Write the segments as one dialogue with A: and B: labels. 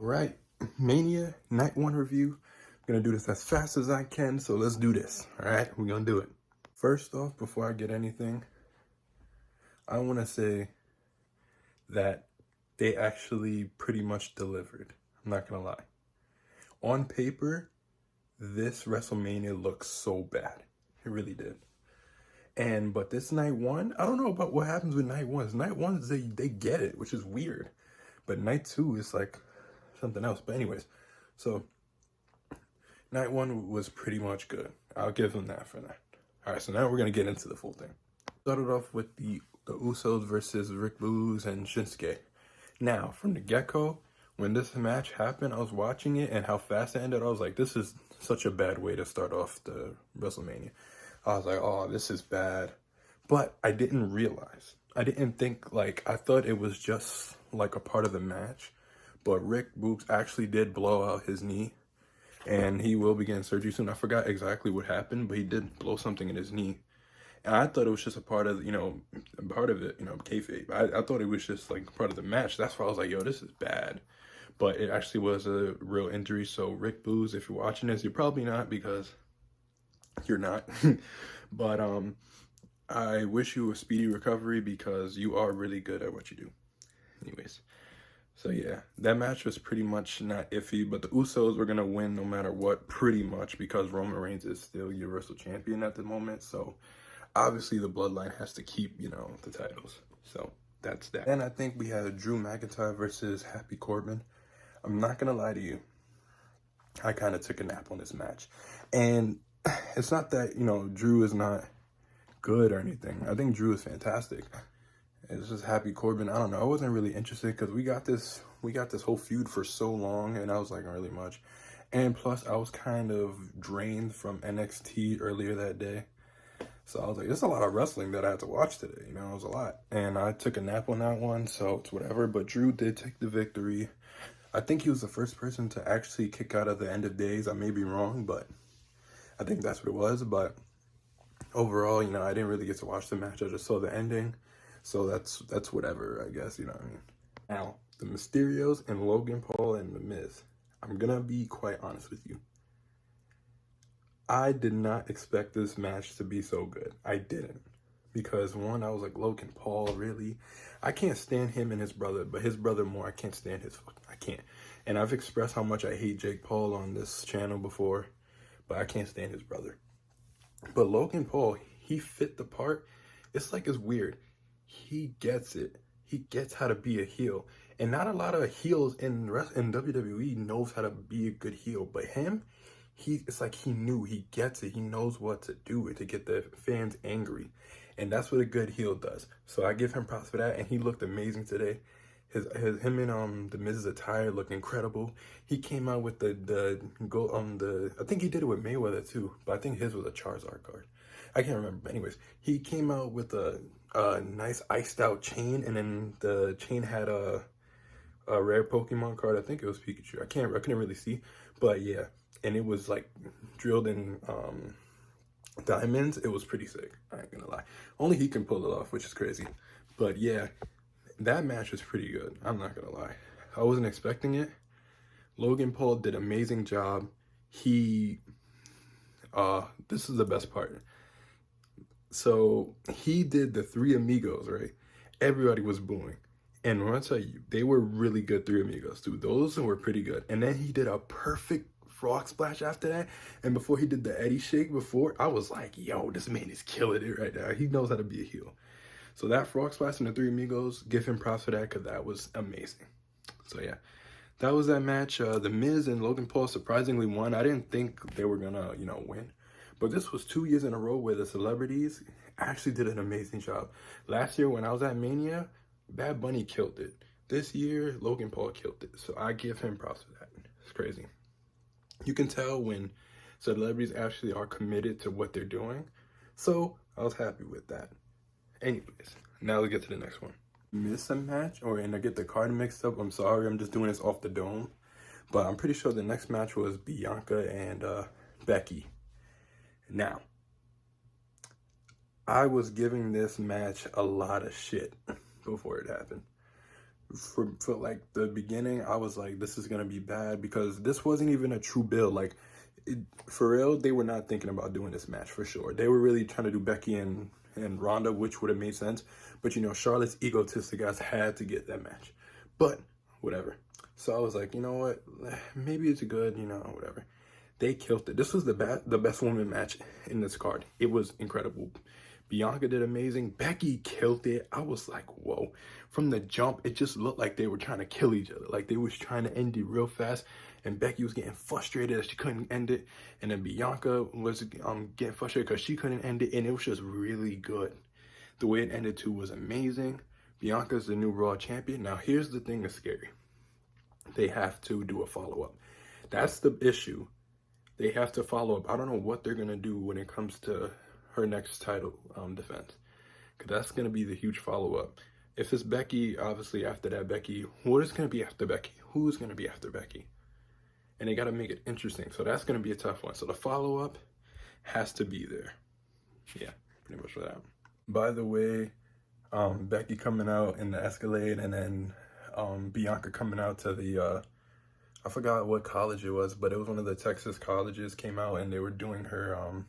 A: Right, Mania Night 1 review. I'm gonna do this as fast as I can, so let's do this. All right, we're gonna do it. First off, before I get anything, I want to say that they actually pretty much delivered. I'm not gonna lie. On paper, this WrestleMania looks so bad. It really did. But this night one, I don't know about what happens with night ones. Night ones, they get it, which is weird. But night two is like something else. But anyways, so night one was pretty much good. I'll give them that for that. All right, so now we're gonna get into the full thing. Started off with the Usos versus Rick Boogs and Shinsuke. Now, from the get-go, when this match happened, I was watching it and how fast it ended. I was like, this is such a bad way to start off the WrestleMania. I was like, oh, this is bad. But I didn't realize. I didn't think, like, I thought it was just like a part of the match. But Rick Boogs actually did blow out his knee. And he will be getting surgery soon. I forgot exactly what happened, but he did blow something in his knee. And I thought it was just a part of, part of it, kayfabe. I thought it was just like part of the match. That's why I was like, yo, this is bad. But it actually was a real injury. So Rick Boogs, if you're watching this, you're probably not because you're not. But I wish you a speedy recovery because you are really good at what you do. Anyways. So yeah, that match was pretty much not iffy, but the Usos were gonna win no matter what, pretty much, because Roman Reigns is still Universal Champion at the moment. So obviously the bloodline has to keep, the titles. So that's that. And I think we had Drew McIntyre versus Happy Corbin. I'm not gonna lie to you. I kind of took a nap on this match. And it's not that, Drew is not good or anything. I think Drew is fantastic. It's just Happy Corbin. I don't know. I wasn't really interested because we got this whole feud for so long, and I was like, not really much. And plus, I was kind of drained from NXT earlier that day. So I was like, there's a lot of wrestling that I had to watch today. It was a lot. And I took a nap on that one, so it's whatever. But Drew did take the victory. I think he was the first person to actually kick out of the end of days. I may be wrong, but I think that's what it was. But overall, I didn't really get to watch the match. I just saw the ending. So that's whatever, I guess, what I mean. Now, the Mysterios and Logan Paul and The Miz. I'm gonna be quite honest with you. I did not expect this match to be so good. I didn't. Because one, I was like, Logan Paul, really? I can't stand him and his brother, but his brother more, I can't stand I can't. And I've expressed how much I hate Jake Paul on this channel before, but I can't stand his brother. But Logan Paul, he fit the part. It's weird. He gets it. He gets how to be a heel. And not a lot of heels in WWE knows how to be a good heel. But him, it's like he knew. He gets it. He knows what to do to get the fans angry. And that's what a good heel does. So I give him props for that. And he looked amazing today. Him and The Miz's attire looked incredible. He came out with I think he did it with Mayweather too, but I think his was a Charizard card. I can't remember. But anyways, he came out with a nice iced out chain, and then the chain had a rare Pokemon card. I think it was Pikachu. I couldn't really see, but yeah, and it was like drilled in diamonds. It was pretty sick. I ain't gonna lie. Only he can pull it off, which is crazy. But yeah, that match was pretty good. I'm not gonna lie. I wasn't expecting it. Logan Paul did an amazing job. This is the best part. So he did the Three Amigos, right? Everybody was booing. And when I tell you, they were really good Three Amigos too. Those were pretty good. And then he did a perfect frog splash after that. And before he did the Eddie shake I was like, yo, this man is killing it right now. He knows how to be a heel. So that frog splash and the Three Amigos, give him props for that because that was amazing. So yeah, that was that match. The Miz and Logan Paul surprisingly won. I didn't think they were gonna, win. But this was 2 years in a row where the celebrities actually did an amazing job. Last year when I was at Mania, Bad Bunny killed it. This year, Logan Paul killed it. So I give him props for that. It's crazy. You can tell when celebrities actually are committed to what they're doing. So I was happy with that. Anyways, now let's get to the next one. Miss a match and I get the card mixed up. I'm sorry, I'm just doing this off the dome. But I'm pretty sure the next match was Bianca and Becky. Now, I was giving this match a lot of shit before it happened. for like the beginning, I was like, this is gonna be bad because this wasn't even a true build. Like, for real, they were not thinking about doing this match for sure. They were really trying to do Becky and Ronda, which would have made sense. But you know, Charlotte's egotistic ass had to get that match. But whatever. So I was like, you know what? Maybe it's good. You know, whatever. They killed it. This was the best woman match in this card. It was incredible. Bianca did amazing. Becky killed it. I was like, whoa. From the jump, it just looked like they were trying to kill each other. Like they was trying to end it real fast. And Becky was getting frustrated that she couldn't end it. And then Bianca was getting frustrated because she couldn't end it. And it was just really good. The way it ended too was amazing. Bianca's the new Raw champion. Now here's the thing that's scary. They have to do a follow-up. That's the issue. They have to follow up. I don't know what they're going to do when it comes to her next title defense. Because that's going to be the huge follow-up. If it's Becky, obviously after that, Becky, what is going to be after Becky? Who's going to be after Becky? And they got to make it interesting. So that's going to be a tough one. So the follow-up has to be there. Yeah, pretty much for that. By the way, Becky coming out in the Escalade and then Bianca coming out to the... I forgot what college it was, but it was one of the Texas colleges came out and they were doing her,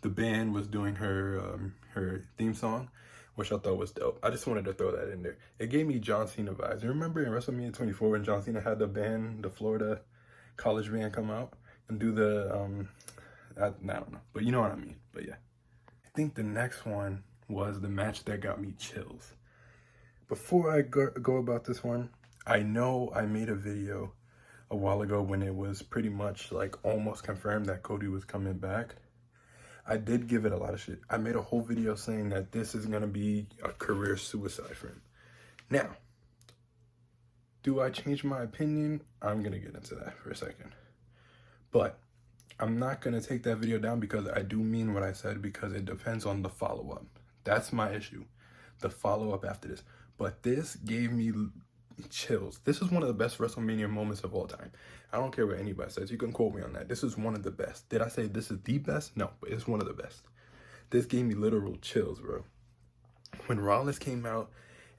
A: the band was doing her her theme song, which I thought was dope. I just wanted to throw that in there. It gave me John Cena vibes. You remember in WrestleMania 24 when John Cena had the band, the Florida college band come out and do the, I don't know, but you know what I mean, but yeah. I think the next one was the match that got me chills. Before I go about this one, I know I made a video a while ago when it was pretty much like almost confirmed that Cody was coming back. I did give it a lot of shit. I made a whole video saying that this is going to be a career suicide for him. Now, do I change my opinion? I'm going to get into that for a second. But I'm not going to take that video down because I do mean what I said because it depends on the follow-up. That's my issue. The follow-up after this. But this gave me chills. This is one of the best WrestleMania moments of all time. I don't care what anybody says. You can quote me on that. This is one of the best. Did I say this is the best? No, but it's one of the best. This gave me literal chills, bro. When Rollins came out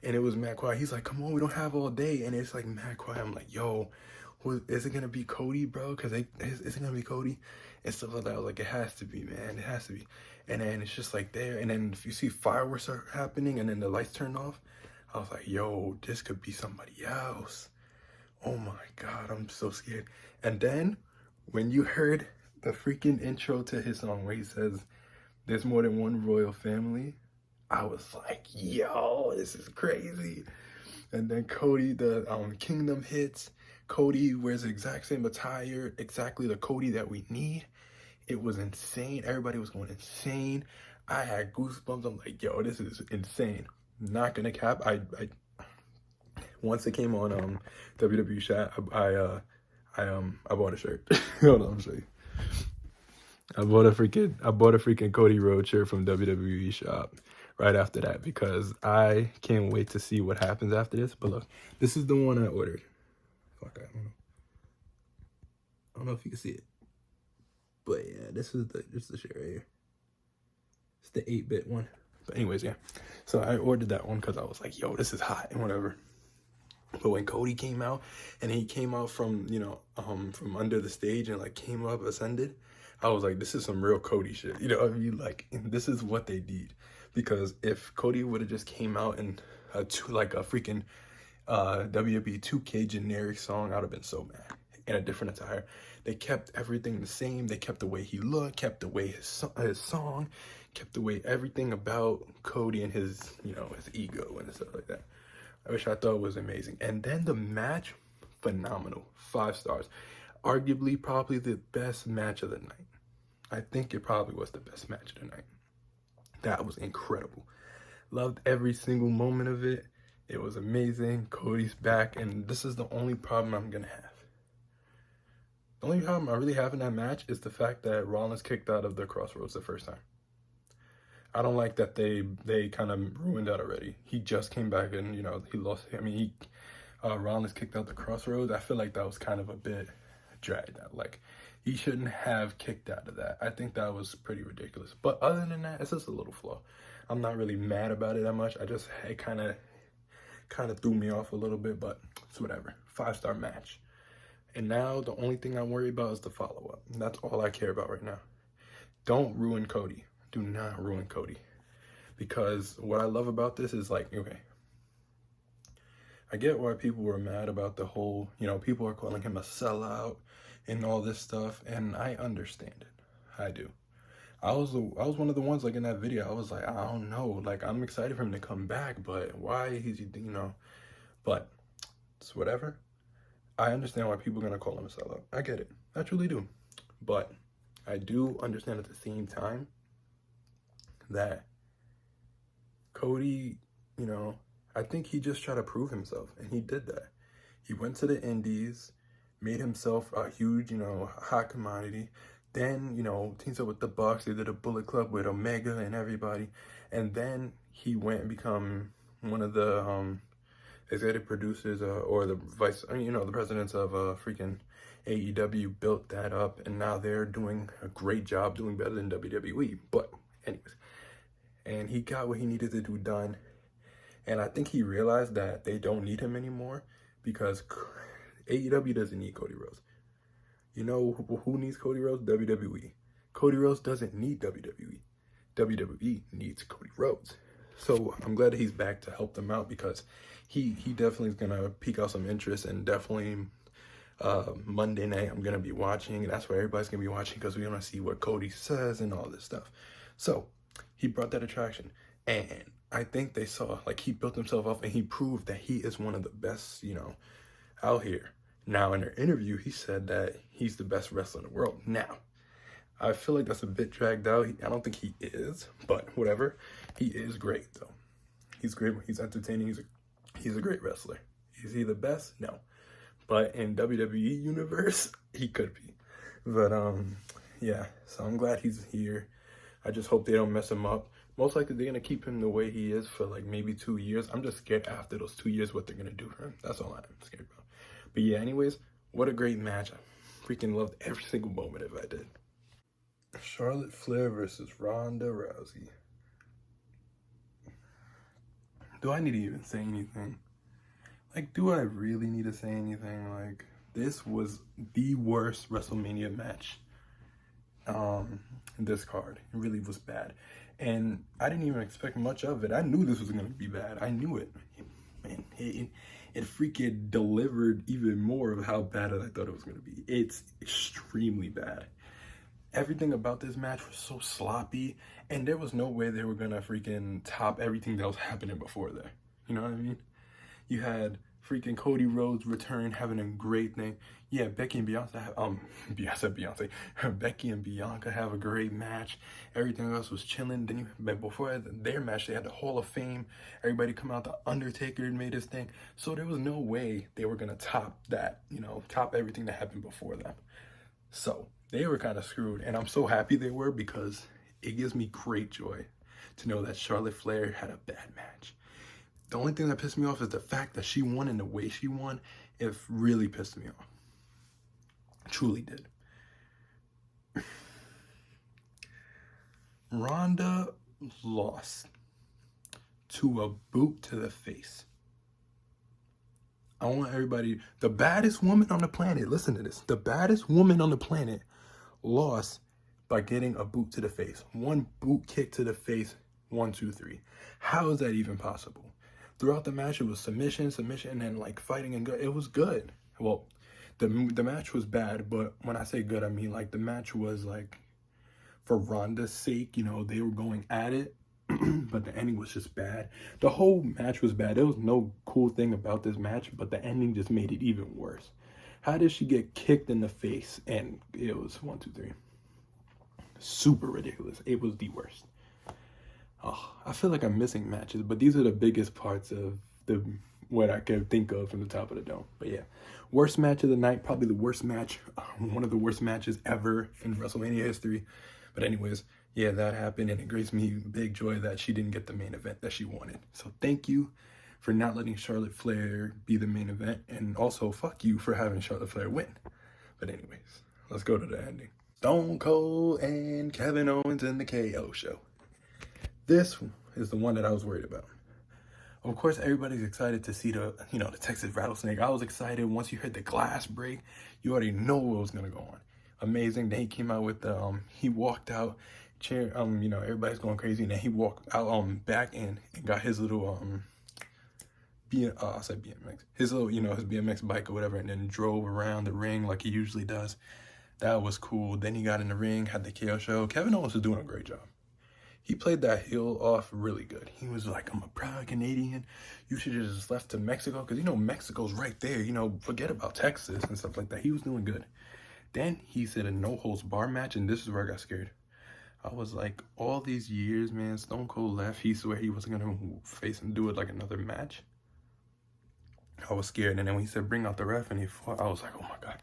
A: and it was mad quiet, he's like, come on, we don't have all day. And it's like mad quiet. I'm like, yo, is it going to be Cody, bro? Because is it going to be Cody? And stuff like that. I was like, it has to be, man. It has to be. And then it's just like there. And then if you see fireworks are happening and then the lights turn off, I was like, yo, this could be somebody else. Oh my God, I'm so scared. And then when you heard the freaking intro to his song where he says, there's more than one royal family, I was like, yo, this is crazy. And then Cody, the Kingdom hits. Cody wears the exact same attire, exactly the Cody that we need. It was insane. Everybody was going insane. I had goosebumps. I'm like, yo, this is insane. Not gonna cap. I once it came on WWE Shop, I bought a shirt. Hold on, I'm show you. I bought a freaking Cody Rhodes shirt from WWE Shop right after that because I can't wait to see what happens after this. But look, this is the one I ordered. Fuck, I don't know if you can see it, but yeah, this is the shirt right here. It's the 8-bit one. But anyways, yeah. So I ordered that one because I was like, yo, this is hot and whatever. But when Cody came out and he came out from, you know, from under the stage and like came up, ascended, I was like, this is some real Cody shit. You know what I mean? Like, this is what they need. Because if Cody would have just came out in a freaking WWE 2K generic song, I would have been so mad. In a different attire. They kept everything the same. They kept the way he looked, kept the way his song, kept the way everything about Cody and his, you know, his ego and stuff like that. Which I thought was amazing. And then the match, phenomenal. 5 stars. Arguably, probably the best match of the night. I think it probably was the best match of the night. That was incredible. Loved every single moment of it. It was amazing. Cody's back. And this is the only problem I'm going to have. The only problem I really have in that match is the fact that Rollins kicked out of the Crossroads the first time. I don't like that they kind of ruined that already. He just came back and, you know, he lost. I mean, Rollins kicked out the Crossroads. I feel like that was kind of a bit dragged out. Like, he shouldn't have kicked out of that. I think that was pretty ridiculous. But other than that, it's just a little flaw. I'm not really mad about it that much. It kind of kind of threw me off a little bit, but it's whatever. 5-star match. And now the only thing I'm worried about is the follow-up. That's all I care about right now. Don't ruin Cody. Do not ruin Cody. Because what I love about this is like, okay, I get why people were mad about the whole, people are calling him a sellout and all this stuff, and I understand it. I do. I was one of the ones like in that video. I was like, I don't know, like I'm excited for him to come back, but why he's but it's whatever. I understand why people are gonna call him a sellout. I get it. I truly do. But I do understand at the same time that Cody, I think he just tried to prove himself, and he did that. He went to the Indies, made himself a huge, hot commodity. Then, teams up with the Bucks. They did a Bullet Club with Omega and everybody. And then he went and become one of the executive producers or the the presidents of freaking AEW, built that up. And now they're doing a great job, doing better than WWE. But anyways, and he got what he needed to do done. And I think he realized that they don't need him anymore because AEW doesn't need Cody Rhodes. You know who needs Cody Rhodes? WWE. Cody Rhodes doesn't need WWE. WWE needs Cody Rhodes. So I'm glad that he's back to help them out because he definitely is going to pique out some interest, and definitely Monday night I'm going to be watching. And that's where everybody's going to be watching because we want to see what Cody says and all this stuff. So he brought that attraction. And I think they saw, like, he built himself up and he proved that he is one of the best, out here. Now, in their interview, he said that he's the best wrestler in the world. Now, I feel like that's a bit dragged out. I don't think he is, but whatever. He is great, though. He's great. He's entertaining. He's a great wrestler. Is he the best? No. But in WWE universe, he could be. But, yeah. So I'm glad he's here. I just hope they don't mess him up. Most likely, they're going to keep him the way he is for, like, maybe 2 years. I'm just scared after those 2 years what they're going to do for him. That's all I'm scared about. But yeah, anyways, what a great match. I freaking loved every single moment of it I did. Charlotte Flair versus Ronda Rousey. Do I need to even say anything? Like, do I really need to say anything? Like, this was the worst WrestleMania match in this card. It really was bad. And I didn't even expect much of it. I knew this was going to be bad. I knew it. Man, it freaking delivered even more of how bad I thought it was going to be. It's extremely bad. Everything about this match was so sloppy, and there was no way they were going to freaking top everything that was happening before there. You know what I mean? You had freaking Cody Rhodes return, having a great thing. Yeah, Becky and Beyonce. Becky and Bianca have a great match. Everything else was chilling. But before their match, they had the Hall of Fame. Everybody come out. The Undertaker made his thing. So there was no way they were gonna top that. Top everything that happened before them. So they were kind of screwed, and I'm so happy they were because it gives me great joy to know that Charlotte Flair had a bad match. The only thing that pissed me off is the fact that she won and the way she won. It really pissed me off. Truly did. Ronda lost to a boot to the face. I want everybody, the baddest woman on the planet, listen to this. The baddest woman on the planet lost by getting a boot to the face. One boot kick to the face, 1, 2, 3. How is that even possible? Throughout the match, it was submission, and then like fighting and good. It was good. Well, the match was bad, but when I say good, I mean like the match was like, for Ronda's sake, they were going at it, but the ending was just bad. The whole match was bad. There was no cool thing about this match, but the ending just made it even worse. How did she get kicked in the face? And it was 1, 2, 3. Super ridiculous. It was the worst. Oh, I feel like I'm missing matches, but these are the biggest parts of what I can think of from the top of the dome. But yeah, worst match of the night, probably the worst match, one of the worst matches ever in WrestleMania history. But anyways, yeah, that happened, and it gives me big joy that she didn't get the main event that she wanted. So thank you for not letting Charlotte Flair be the main event, and also fuck you for having Charlotte Flair win. But anyways, let's go to the ending. Stone Cold and Kevin Owens in the KO show. This is the one that I was worried about. Of course, everybody's excited to see the, you know, the Texas Rattlesnake. I was excited. Once you heard the glass break, you already know what was gonna go on. Amazing. Then he came out with the, he walked out, chair, you know, everybody's going crazy. And then he walked out, back in and got his little, I said BMX, his little, you know, his BMX bike or whatever, and then drove around the ring like he usually does. That was cool. Then he got in the ring, had the KO show. Kevin Owens was doing a great job. He played that heel off really good. He was like, I'm a proud Canadian. You should have just left to Mexico. Because, you know, Mexico's right there. You know, forget about Texas and stuff like that. He was doing good. Then he said a no-holds-bar match, and this is where I got scared. I was like, all these years, man, Stone Cold left. He swore he wasn't going to face and do it like another match. I was scared. And then when he said, bring out the ref, and he fought, I was like, oh, my God.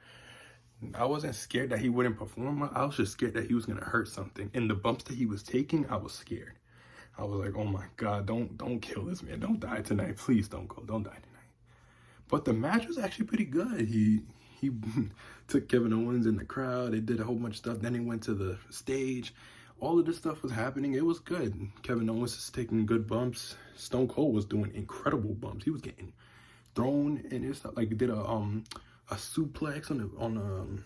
A: I wasn't scared that he wouldn't perform. I was just scared that he was gonna hurt something. And the bumps that he was taking, I was scared. I was like, oh my God, don't kill this man. Don't die tonight. Please don't die tonight. But the match was actually pretty good. He took Kevin Owens in the crowd. They did a whole bunch of stuff. Then he went to the stage. All of this stuff was happening. It was good. Kevin Owens is taking good bumps. Stone Cold was doing incredible bumps. He was getting thrown and it's like he did a suplex on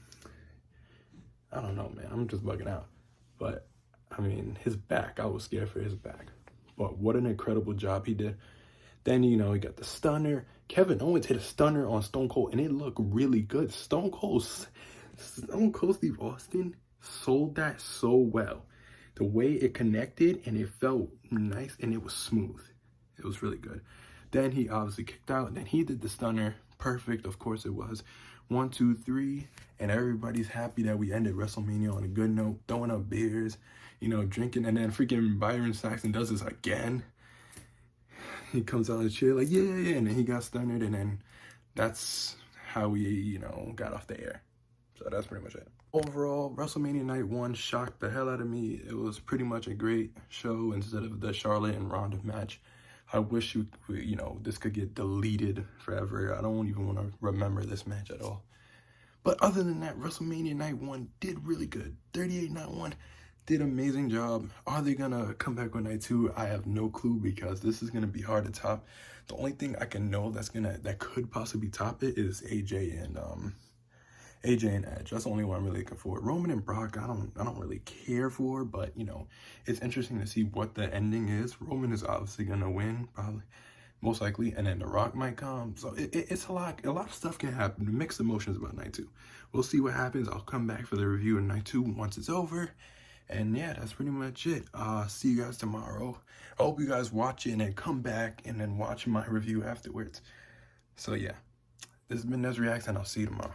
A: I don't know, man. I'm just bugging out. But, I mean, his back, I was scared for his back. But what an incredible job he did. Then, you know, he got the stunner. Kevin Owens hit a stunner on Stone Cold, and it looked really good. Stone Cold Steve Austin sold that so well. The way it connected, and it felt nice, and it was smooth. It was really good. Then he obviously kicked out, and then he did the stunner. Perfect, of course it was. 1, 2, 3, and everybody's happy that we ended WrestleMania on a good note, throwing up beers, you know, drinking, and then freaking Byron Saxton does this again. He comes out of the chair like, yeah, and then he got stunned, and then that's how we, you know, got off the air. So that's pretty much it. Overall, WrestleMania Night 1 shocked the hell out of me. It was pretty much a great show instead of the Charlotte and Ronda match. I wish you know, this could get deleted forever. I don't even want to remember this match at all. But other than that, WrestleMania Night 1 did really good. 38 Night 1 did an amazing job. Are they going to come back on Night 2? I have no clue because this is going to be hard to top. The only thing I can know that could possibly top it is AJ and Edge. That's the only one I'm really looking for. Roman and Brock, I don't really care for, but you know, it's interesting to see what the ending is. Roman is obviously gonna win, probably, most likely, and then The Rock might come. So it's a lot of stuff can happen. Mixed emotions about Night 2. We'll see what happens. I'll come back for the review of Night 2 once it's over. And yeah, that's pretty much it. See you guys tomorrow. I hope you guys watch it and then come back and then watch my review afterwards. So yeah, this has been Nez Reacts, and I'll see you tomorrow.